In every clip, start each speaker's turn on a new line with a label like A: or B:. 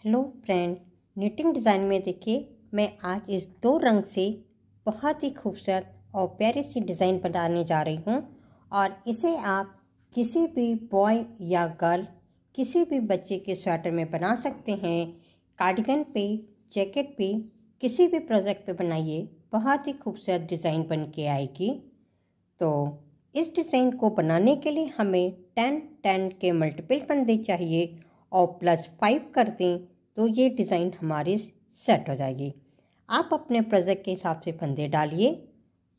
A: Hello friend, knitting design में देखिए मैं आज इस दो रंग से बहुत ही खूबसूरत और प्यारी सी डिज़ाइन बनाने जा रही हूँ। और इसे आप किसी भी बॉय या गर्ल, किसी भी बच्चे के स्वेटर में बना सकते हैं। कार्डिगन पे, जैकेट पे, किसी भी प्रोजेक्ट पे बनाइए, बहुत ही खूबसूरत डिज़ाइन बन के आएगी। तो इस डिज़ाइन को बनाने के लिए हमें 10 के मल्टीपल फंदे चाहिए और +5 कर दें तो ये डिज़ाइन हमारी सेट हो जाएगी। आप अपने प्रोजेक्ट के हिसाब से फंदे डालिए,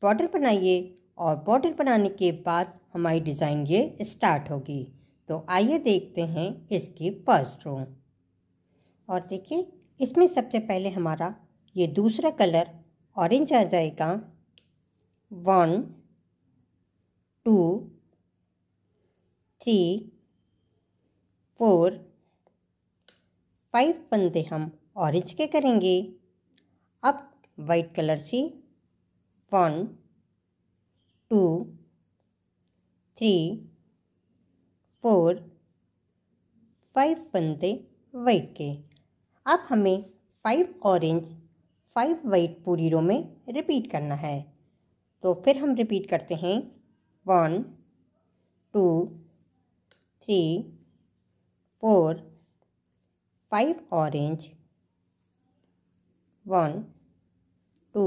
A: बॉर्डर बनाइए और बॉर्डर बनाने के बाद हमारी डिज़ाइन ये स्टार्ट होगी। तो आइए देखते हैं इसकी फर्स्ट रो। और देखिए इसमें सबसे पहले हमारा ये दूसरा कलर ऑरेंज आ जाएगा। 1 2 3 4 5 फंदे हम ऑरेंज के करेंगे। अब वाइट कलर से 1 2 3 4 5 फंदे वाइट के। अब हमें 5 ऑरेंज 5 वाइट पूरी रो में रिपीट करना है। तो फिर हम रिपीट करते हैं 1 2 3 4 5 ऑरेंज 1 2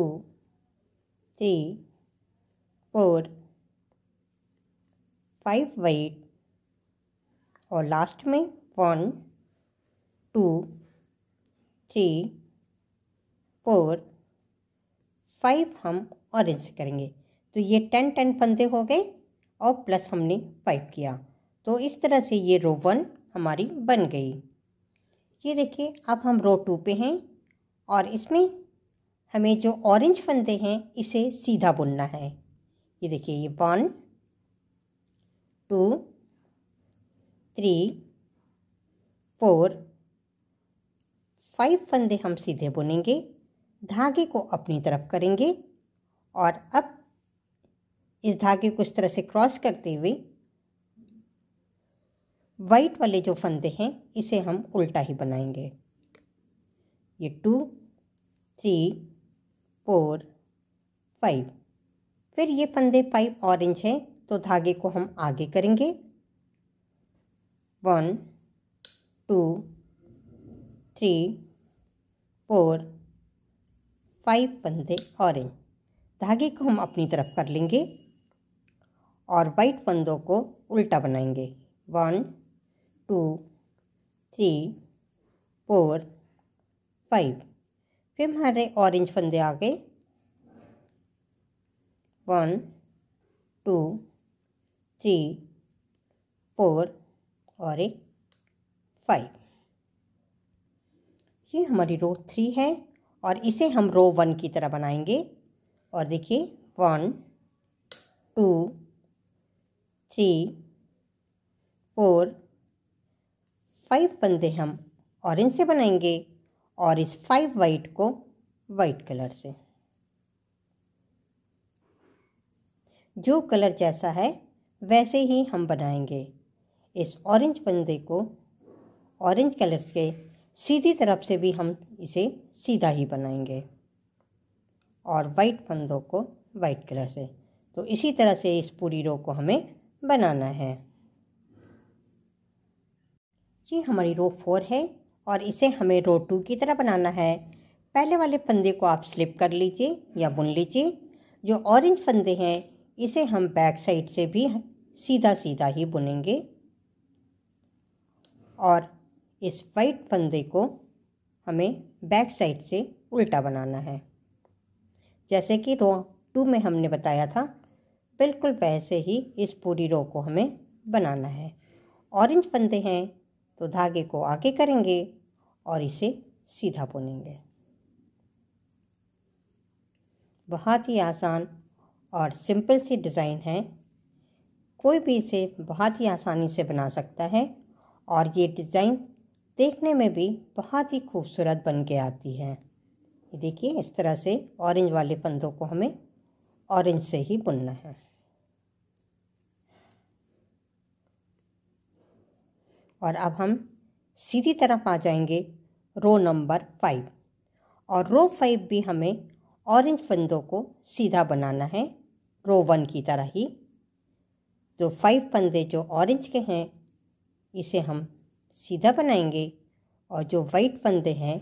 A: 3 4 5 वाइट और लास्ट में 1 2 3 4 5 हम ऑरेंज से करेंगे। तो ये 10 फंदे हो गए और प्लस हमने 5 किया। तो इस तरह से ये रो 1 हमारी बन गई। ये देखिए अब हम रो 2 पे हैं और इसमें हमें जो ऑरेंज फंदे हैं इसे सीधा बुनना है। ये देखिए ये 1 2 3 4 5 फंदे हम सीधे बुनेंगे, धागे को अपनी तरफ करेंगे और अब इस धागे को इस तरह से क्रॉस करते हुए वाइट वाले जो फंदे हैं इसे हम उल्टा ही बनाएंगे। ये 2 3 4 5। फिर ये फंदे 5 ऑरेंज हैं तो धागे को हम आगे करेंगे। 1 2 3 4 5 फंदे ऑरेंज, धागे को हम अपनी तरफ कर लेंगे और वाइट फंदों को उल्टा बनाएंगे। 1 2 3 4 5। फिर हमारे ऑरेंज फंदे आ गए। 1 2 3 4 और एक 5। ये हमारी रो 3 है और इसे हम रो 1 की तरह बनाएंगे। और देखिए 1 2 3 4 5 फंदे हम ऑरेंज से बनाएंगे और इस 5 वाइट को वाइट कलर से। जो कलर जैसा है वैसे ही हम बनाएंगे। इस ऑरेंज फंदे को ऑरेंज कलर से सीधी तरफ से भी हम इसे सीधा ही बनाएंगे और वाइट फंदों को वाइट कलर से। तो इसी तरह से इस पूरी रो को हमें बनाना है। ये हमारी रो 4 है और इसे हमें रो 2 की तरह बनाना है। पहले वाले फंदे को आप स्लिप कर लीजिए या बुन लीजिए। जो ऑरेंज फंदे हैं इसे हम बैक साइड से भी सीधा सीधा ही बुनेंगे और इस वाइट फंदे को हमें बैक साइड से उल्टा बनाना है। जैसे कि रो 2 में हमने बताया था, बिल्कुल वैसे ही इस पूरी रो को हमें बनाना है। ऑरेंज फंदे हैं तो धागे को आगे करेंगे और इसे सीधा बुनेंगे। बहुत ही आसान और सिंपल सी डिज़ाइन है, कोई भी इसे बहुत ही आसानी से बना सकता है और ये डिज़ाइन देखने में भी बहुत ही खूबसूरत बन के आती है। ये देखिए इस तरह से ऑरेंज वाले फंदों को हमें ऑरेंज से ही बुनना है। और अब हम सीधी तरफ आ जाएंगे रो नंबर 5 और रो 5 भी हमें ऑरेंज फंदों को सीधा बनाना है रो 1 की तरह ही। तो 5 फंदे जो ऑरेंज के हैं इसे हम सीधा बनाएंगे और जो वाइट फंदे हैं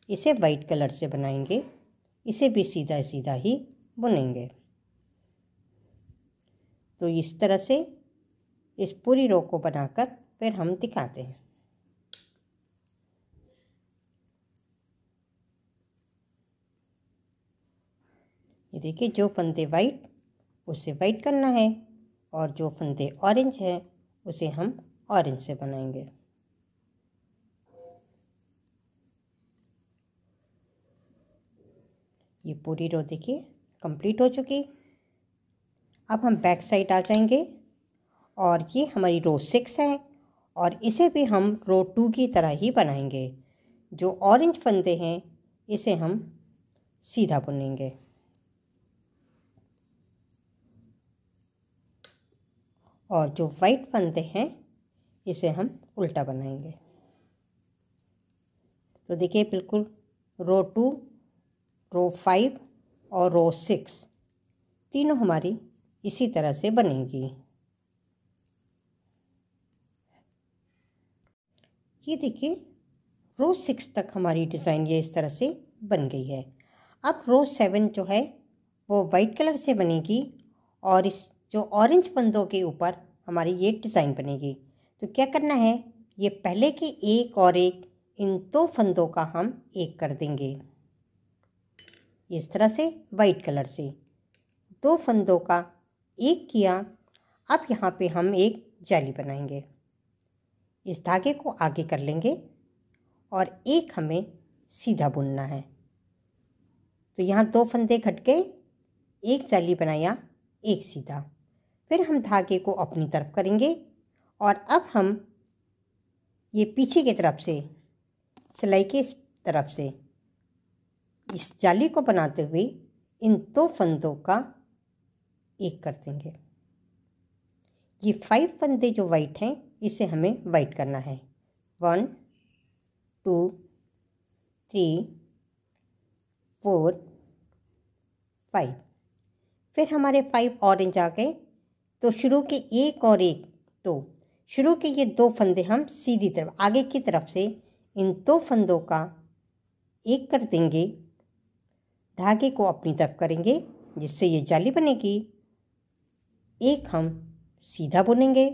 A: इसे वाइट कलर से बनाएंगे, इसे भी सीधा सीधा ही बुनेंगे। तो इस तरह से इस पूरी रो को बनाकर फिर हम दिखाते हैं। ये देखिए, जो फंदे वाइट उसे वाइट करना है और जो फंदे ऑरेंज है उसे हम ऑरेंज से बनाएंगे। ये पूरी रो देखिए कंप्लीट हो चुकी। अब हम बैक साइड आ जाएंगे और ये हमारी रो 6 है और इसे भी हम रो 2 की तरह ही बनाएंगे। जो ऑरेंज फंदे हैं इसे हम सीधा बुनेंगे और जो वाइट फंदे हैं इसे हम उल्टा बनाएंगे। तो देखिए बिल्कुल रो 2, रो 5 और रो 6 तीनों हमारी इसी तरह से बनेगी। ये देखिए रो 6 तक हमारी डिज़ाइन ये इस तरह से बन गई है। अब रो 7 जो है वो वाइट कलर से बनेगी और इस जो ऑरेंज फंदों के ऊपर हमारी ये डिज़ाइन बनेगी। तो क्या करना है, ये पहले की एक और एक इन दो फंदों का हम एक कर देंगे इस तरह से वाइट कलर से। दो फंदों का एक किया। अब यहाँ पे हम एक जाली बनाएंगे। इस धागे को आगे कर लेंगे और एक हमें सीधा बुनना है। तो यहाँ दो फंदे घट गए, एक जाली बनाया, एक सीधा। फिर हम धागे को अपनी तरफ करेंगे और अब हम ये पीछे की तरफ से सिलाई की तरफ से इस जाली को बनाते हुए इन दो फंदों का एक कर देंगे। ये 5 फंदे जो वाइट हैं इसे हमें वाइट करना है। 1 2 3 4 5। फिर हमारे 5 ऑरेंज आ गए। तो शुरू के एक और एक, तो शुरू के ये दो फंदे हम सीधी तरफ आगे की तरफ से इन दो फंदों का एक कर देंगे। धागे को अपनी तरफ करेंगे जिससे ये जाली बनेगी। एक हम सीधा बुनेंगे,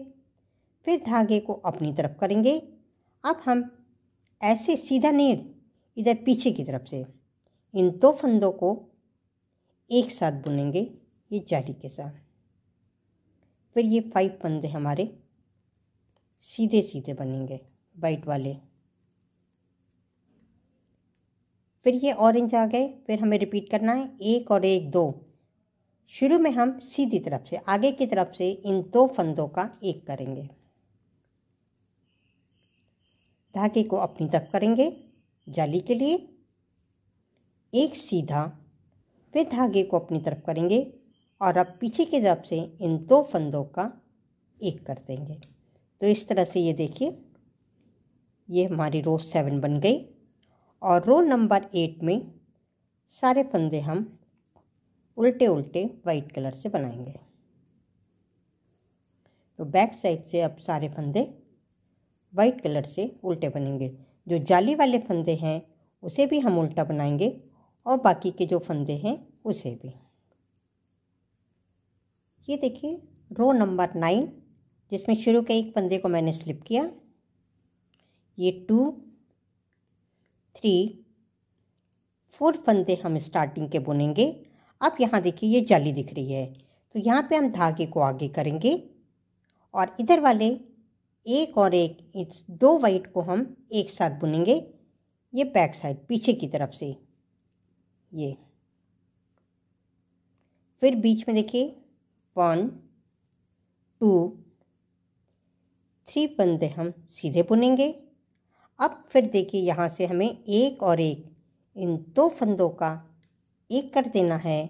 A: फिर धागे को अपनी तरफ करेंगे। अब हम ऐसे सीधा नहीं, इधर पीछे की तरफ से इन दो फंदों को एक साथ बुनेंगे ये जाली के साथ। फिर ये 5 फंदे हमारे सीधे सीधे बनेंगे वाइट वाले। फिर ये ऑरेंज आ गए। फिर हमें रिपीट करना है, एक और एक, दो। शुरू में हम सीधी तरफ से आगे की तरफ से इन दो फंदों का एक करेंगे। धागे को अपनी तरफ करेंगे जाली के लिए, एक सीधा, फिर धागे को अपनी तरफ करेंगे और अब पीछे की तरफ से इन दो फंदों का एक कर देंगे। तो इस तरह से ये देखिए, ये हमारी रो 7 बन गई और रो नंबर 8 में सारे फंदे हम उल्टे उल्टे वाइट कलर से बनाएंगे। तो बैक साइड से अब सारे फंदे वाइट कलर से उल्टे बनेंगे। जो जाली वाले फंदे हैं उसे भी हम उल्टा बनाएंगे और बाकी के जो फंदे हैं उसे भी। ये देखिए रो नंबर 9 जिसमें शुरू के एक फंदे को मैंने स्लिप किया। ये 2 3 4 फंदे हम स्टार्टिंग के बुनेंगे। अब यहाँ देखिए ये जाली दिख रही है, तो यहाँ पे हम धागे को आगे करेंगे और इधर वाले एक और एक, इस दो वाइट को हम एक साथ बुनेंगे ये बैक साइड पीछे की तरफ से ये। फिर बीच में देखिए 1 2 3 फंदे हम सीधे बुनेंगे। अब फिर देखिए यहाँ से हमें एक और एक इन दो फंदों का एक कर देना है।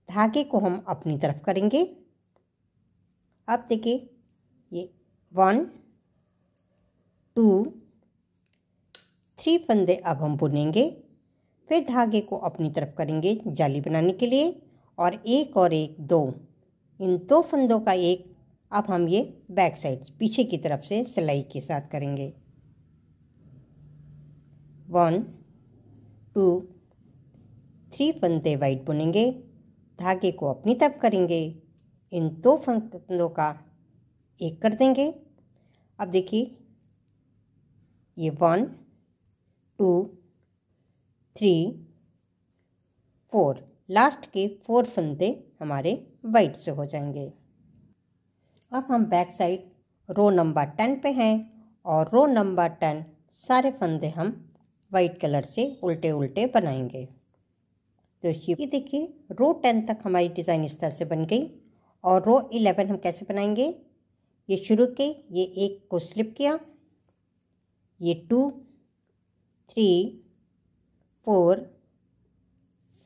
A: धागे को हम अपनी तरफ करेंगे। अब देखिए ये 1 2 3 फंदे अब हम बुनेंगे। फिर धागे को अपनी तरफ करेंगे जाली बनाने के लिए, और एक और एक 2, इन 2 फंदों का एक अब हम ये बैक साइड पीछे की तरफ से सिलाई के साथ करेंगे। 1 2 3 फंदे वाइट बुनेंगे, धागे को अपनी तरफ करेंगे, इन 2 फंदों का एक कर देंगे। अब देखिए ये 1 2 3 4, लास्ट के 4 फंदे हमारे वाइट से हो जाएंगे। अब हम बैक साइड रो नंबर 10 पे हैं, और रो नंबर 10 सारे फंदे हम वाइट कलर से उल्टे उल्टे बनाएंगे। तो ये देखिए रो 10 तक हमारी डिज़ाइन इस तरह से बन गई। और रो 11 हम कैसे बनाएंगे, ये शुरू के ये एक को स्लिप किया, ये 2 3 4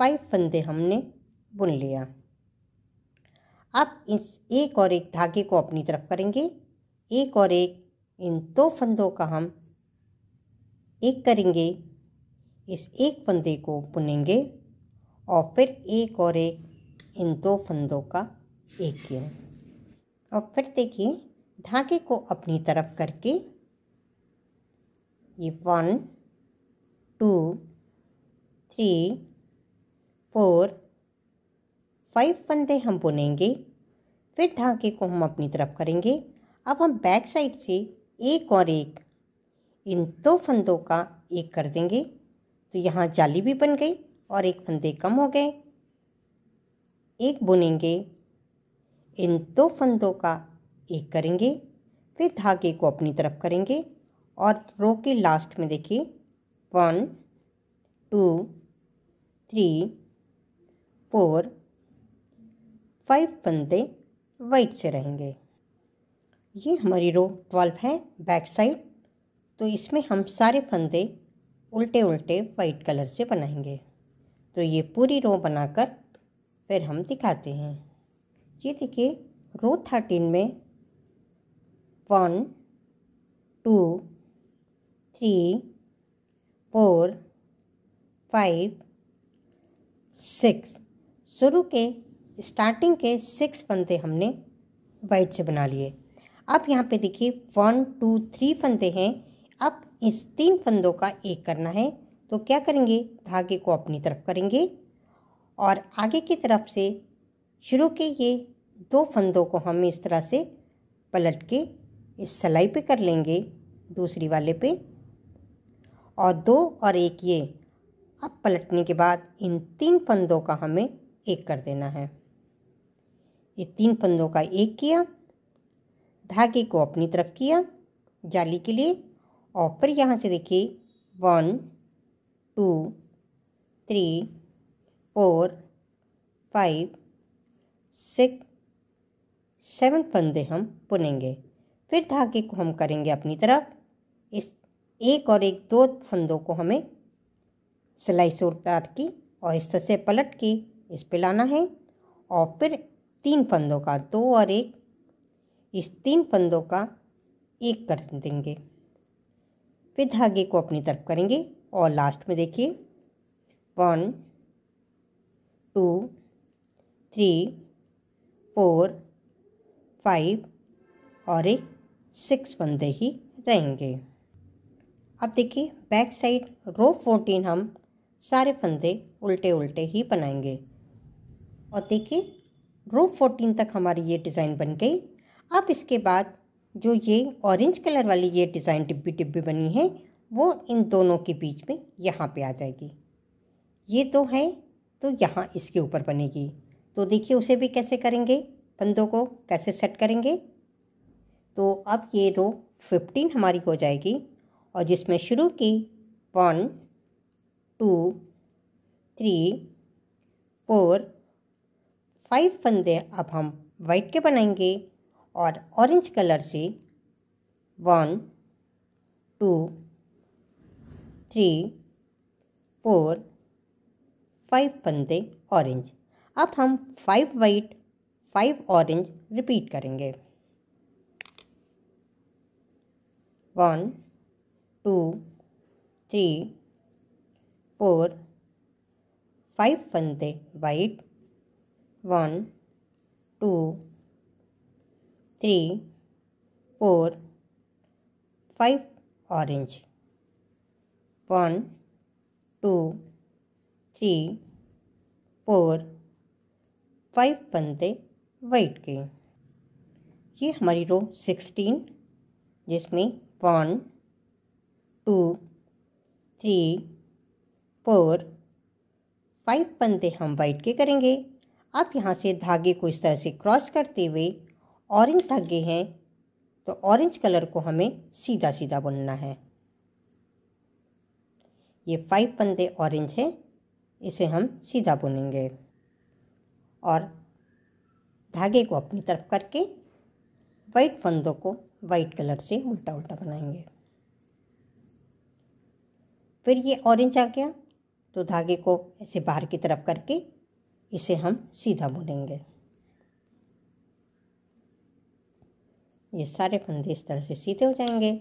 A: 5 फंदे हमने बुन लिया। अब इस एक और एक धागे को अपनी तरफ करेंगे, एक और एक इन 2 फंदों का हम एक करेंगे, इस एक फंदे को बुनेंगे, और फिर एक और एक इन 2 फंदों का एक किया। और फिर देखिए धागे को अपनी तरफ करके ये 1 2 3 4 5 फंदे हम बुनेंगे, फिर धागे को हम अपनी तरफ करेंगे। अब हम बैक साइड से एक और एक इन 2 फंदों का एक कर देंगे, तो यहाँ जाली भी बन गई और एक फंदे कम हो गए। एक बुनेंगे, इन 2 फंदों का एक करेंगे, फिर धागे को अपनी तरफ करेंगे, और रो के लास्ट में देखिए 1 2 3 4 5 फंदे वाइट से रहेंगे। ये हमारी रो 12 है बैक साइड। तो इसमें हम सारे फंदे उल्टे उल्टे वाइट कलर से बनाएंगे। तो ये पूरी रो बनाकर फिर हम दिखाते हैं। ये देखिए रो 13 में 1 2 3 4 5 6, शुरू के स्टार्टिंग के 6 फंदे हमने वाइट से बना लिए। अब यहाँ पे देखिए 1 2 3 फंदे हैं। अब इस 3 फंदों का एक करना है, तो क्या करेंगे, धागे को अपनी तरफ करेंगे, और आगे की तरफ से शुरू के ये 2 फंदों को हम इस तरह से पलट के इस सिलाई पे कर लेंगे, दूसरी वाले पे, और 2 और 1 ये अब पलटने के बाद इन 3 फंदों का हमें एक कर देना है। ये 3 फंदों का एक किया, धागे को अपनी तरफ किया जाली के लिए, और फिर यहाँ से देखिए 1 2 3 4 5 6 7 फंदे हम बुनेंगे। फिर धागे को हम करेंगे अपनी तरफ, इस एक और एक 2 फंदों को हमें सिलाई से उतार की और इस तरह से पलट के इस पे लाना है, और फिर 3 फंदों का 2 और 1 इस 3 फंदों का एक कर देंगे। फिर धागे को अपनी तरफ करेंगे, और लास्ट में देखिए 1 2 3 4 5 और एक 6 फंदे ही रहेंगे। अब देखिए बैक साइड रो 14 हम सारे फंदे उल्टे उल्टे ही बनाएंगे। और देखिए रो 14 तक हमारी ये डिज़ाइन बन गई। अब इसके बाद जो ये ऑरेंज कलर वाली ये डिज़ाइन टिब्बी टिब्बी बनी है, वो इन दोनों के बीच में यहाँ पे आ जाएगी। ये तो है, तो यहाँ इसके ऊपर बनेगी। तो देखिए उसे भी कैसे करेंगे, फंदों को कैसे सेट करेंगे। तो अब ये रो 15 हमारी हो जाएगी, और जिसमें शुरू की 1 2 3 4 5 फंदे अब हम वाइट के बनाएंगे, और ऑरेंज कलर से 1 2 3 4 5 फंदे ऑरेंज। अब हम 5 वाइट 5 ऑरेंज रिपीट करेंगे। 1 2 3 4 5 फंदे वाइट, 1 2 3 4 5 ऑरेंज, 1 2 3 4 5 फंदे वाइट के। ये हमारी रो 16 जिसमें 1 2 3 4 5 फंदे हम वाइट के करेंगे। अब यहाँ से धागे को इस तरह से क्रॉस करते हुए ऑरेंज धागे हैं तो ऑरेंज कलर को हमें सीधा सीधा बुनना है। ये 5 फंदे ऑरेंज है, इसे हम सीधा बुनेंगे और धागे को अपनी तरफ करके वाइट फंदों को वाइट कलर से उल्टा उल्टा बनाएंगे। फिर ये ऑरेंज आ गया तो धागे को ऐसे बाहर की तरफ करके इसे हम सीधा बुनेंगे। ये सारे फंदे इस तरह से सीधे हो जाएंगे।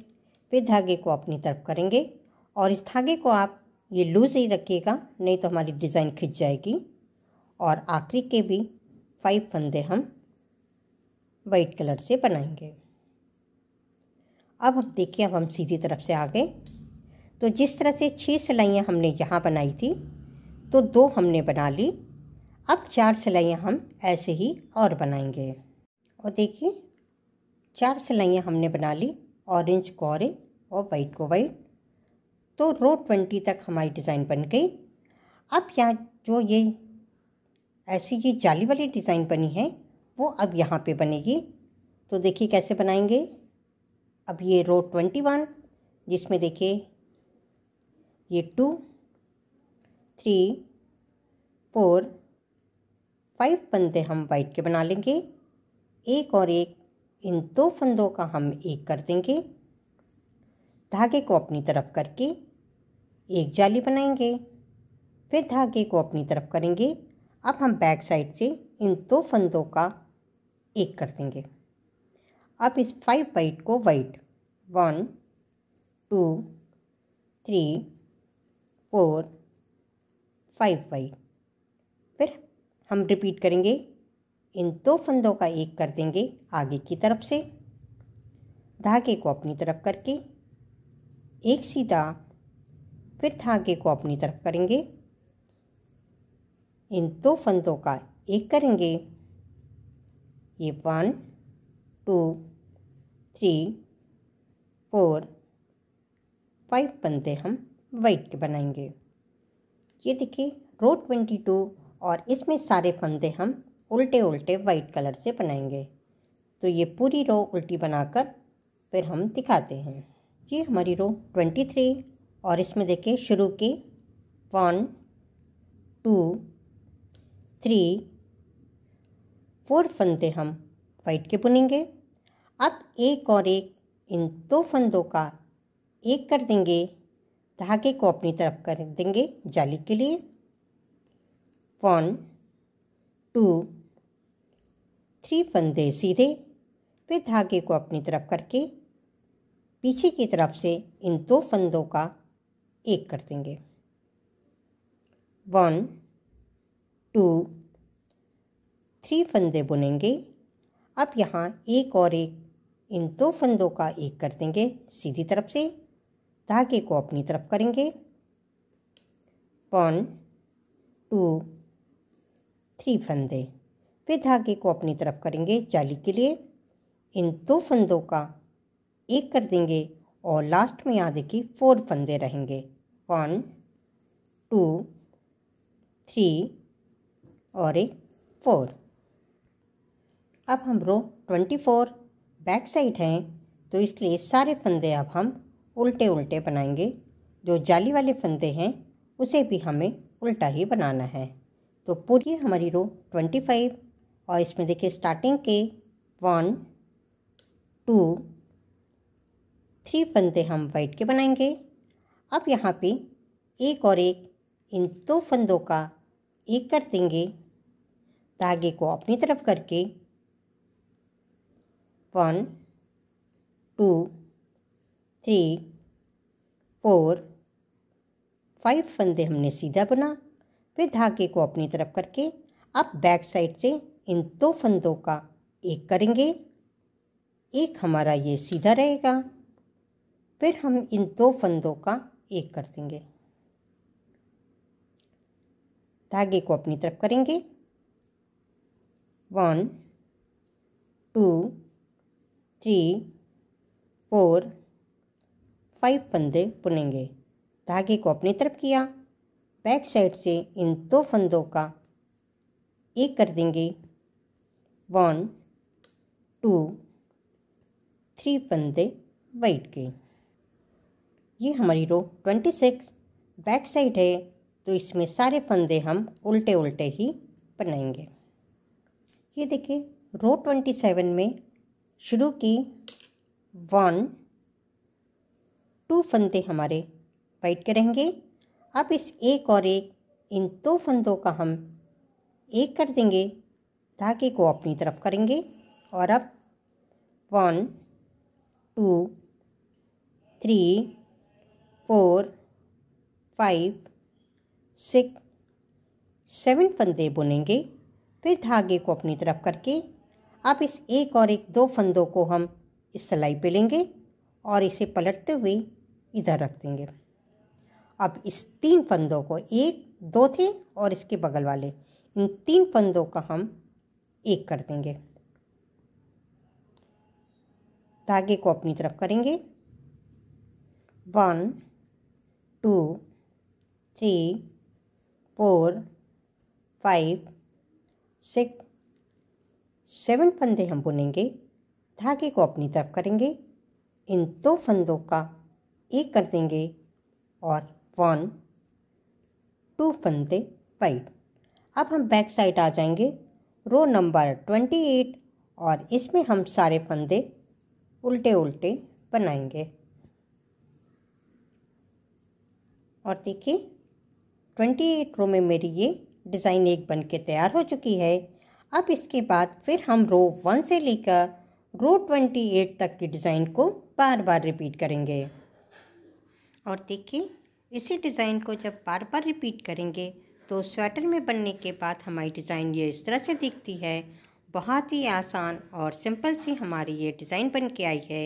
A: फिर धागे को अपनी तरफ करेंगे और इस धागे को आप ये लूज ही रखिएगा, नहीं तो हमारी डिज़ाइन खिंच जाएगी। और आखिरी के भी 5 फंदे हम वाइट कलर से बनाएंगे। अब हम देखिए, अब हम सीधी तरफ से आ गए। तो जिस तरह से 6 सिलाइयाँ हमने यहाँ बनाई थी तो 2 हमने बना ली। अब 4 सिलाइयाँ हम ऐसे ही और बनाएंगे। और देखिए 4 सिलाइयाँ हमने बना ली, ऑरेंज को ऑरेंज और वाइट को वाइट। तो रो 20 तक हमारी डिज़ाइन बन गई। अब यहाँ जो ये ऐसी ये जाली वाली डिज़ाइन बनी है वो अब यहाँ पे बनेगी। तो देखिए कैसे बनाएंगे। अब ये रो 21 जिसमें देखिए ये 2 3 4 5 फंदे हम वाइट के बना लेंगे। एक और एक इन 2 फंदों का हम एक कर देंगे। धागे को अपनी तरफ करके एक जाली बनाएंगे। फिर धागे को अपनी तरफ करेंगे। अब हम बैक साइड से इन 2 फंदों का एक कर देंगे। अब इस 5 वाइट को वाइट 1 2 3 4 5 वाइट। फिर हम रिपीट करेंगे, इन 2 फंदों का एक कर देंगे आगे की तरफ से। धागे को अपनी तरफ करके एक सीधा, फिर धागे को अपनी तरफ करेंगे, इन 2 फंदों का एक करेंगे। ये 1 2 3 4 5 फंदे हम वाइट के बनाएंगे। ये देखिए रो 22 और इसमें सारे फंदे हम उल्टे उल्टे वाइट कलर से बनाएंगे। तो ये पूरी रो उल्टी बनाकर फिर हम दिखाते हैं। ये हमारी रो 23 और इसमें देखिए शुरू के 1 2 3 4 फंदे हम वाइट के बुनेंगे। अब एक और एक इन 2 फंदों का एक कर देंगे। धागे को अपनी तरफ कर देंगे जाली के लिए। 1 2 3 फंदे सीधे, फिर धागे को अपनी तरफ करके पीछे की तरफ से इन 2 फंदों का एक कर देंगे। 1 2 3 फंदे बुनेंगे। अब यहाँ एक और एक इन 2 फंदों का एक कर देंगे सीधी तरफ से। धागे को अपनी तरफ करेंगे। 1 2 3 फंदे, फिर धागे को अपनी तरफ करेंगे जाली के लिए। इन 2 फंदों का एक कर देंगे और लास्ट में यहाँ देखिए 4 फंदे रहेंगे। 1 2 3 और एक 4। अब हम रो 24 बैक साइड हैं तो इसलिए सारे फंदे अब हम उल्टे उल्टे बनाएंगे। जो जाली वाले फंदे हैं उसे भी हमें उल्टा ही बनाना है। तो पूरी हमारी रो 25 और इसमें देखिए स्टार्टिंग के 1 2 3 फंदे हम वाइट के बनाएंगे। अब यहाँ पे एक और एक इन 2 फंदों का एक कर देंगे। धागे को अपनी तरफ करके 1 2 3 4 5 फंदे हमने सीधा बुना। फिर धागे को अपनी तरफ करके अब बैक साइड से इन 2 फंदों का एक करेंगे, एक हमारा ये सीधा रहेगा। फिर हम इन 2 फंदों का एक कर देंगे, धागे को अपनी तरफ करेंगे। 1 2 3 4 5 फंदे बुनेंगे, धागे को अपनी तरफ किया, बैक साइड से इन 2 फंदों का एक कर देंगे। 1 2 3 फंदे वाइट के। ये हमारी रो 26 बैक साइड है, तो इसमें सारे फंदे हम उल्टे उल्टे ही बनाएंगे। ये देखिए रो 27 में शुरू की 1 2 फंदे हमारे वाइट के रहेंगे। अब इस एक और एक इन 2 फंदों का हम एक कर देंगे, धागे को अपनी तरफ करेंगे और अब 1 2 3 4 5 6 7 फंदे बुनेंगे। फिर धागे को अपनी तरफ करके अब इस एक और एक 2 फंदों को हम इस सिलाई पे लेंगे और इसे पलटते हुए इधर रख देंगे। अब इस 3 फंदों को, 1 2 थे और इसके बगल वाले, इन 3 फंदों का हम एक कर देंगे, धागे को अपनी तरफ करेंगे। 1 2 3 4 5 6 7 फंदे हम बुनेंगे, धागे को अपनी तरफ करेंगे, इन 2 फंदों का एक कर देंगे और 1 2 फंदे वाइट। अब हम बैक साइड आ जाएंगे रो नंबर 28 और इसमें हम सारे फंदे उल्टे उल्टे बनाएंगे। और देखिए 28 रो में मेरी ये डिज़ाइन एक बन के तैयार हो चुकी है। अब इसके बाद फिर हम रो 1 से लेकर रो 28 तक की डिज़ाइन को बार बार रिपीट करेंगे। और देखिए इसी डिज़ाइन को जब बार बार रिपीट करेंगे तो स्वेटर में बनने के बाद हमारी डिज़ाइन ये इस तरह से दिखती है। बहुत ही आसान और सिंपल सी हमारी ये डिज़ाइन बन के आई है।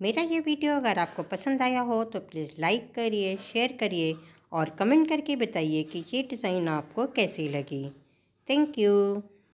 A: मेरा ये वीडियो अगर आपको पसंद आया हो तो प्लीज़ लाइक करिए, शेयर करिए और कमेंट करके बताइए कि ये डिज़ाइन आपको कैसी लगी। Thank you.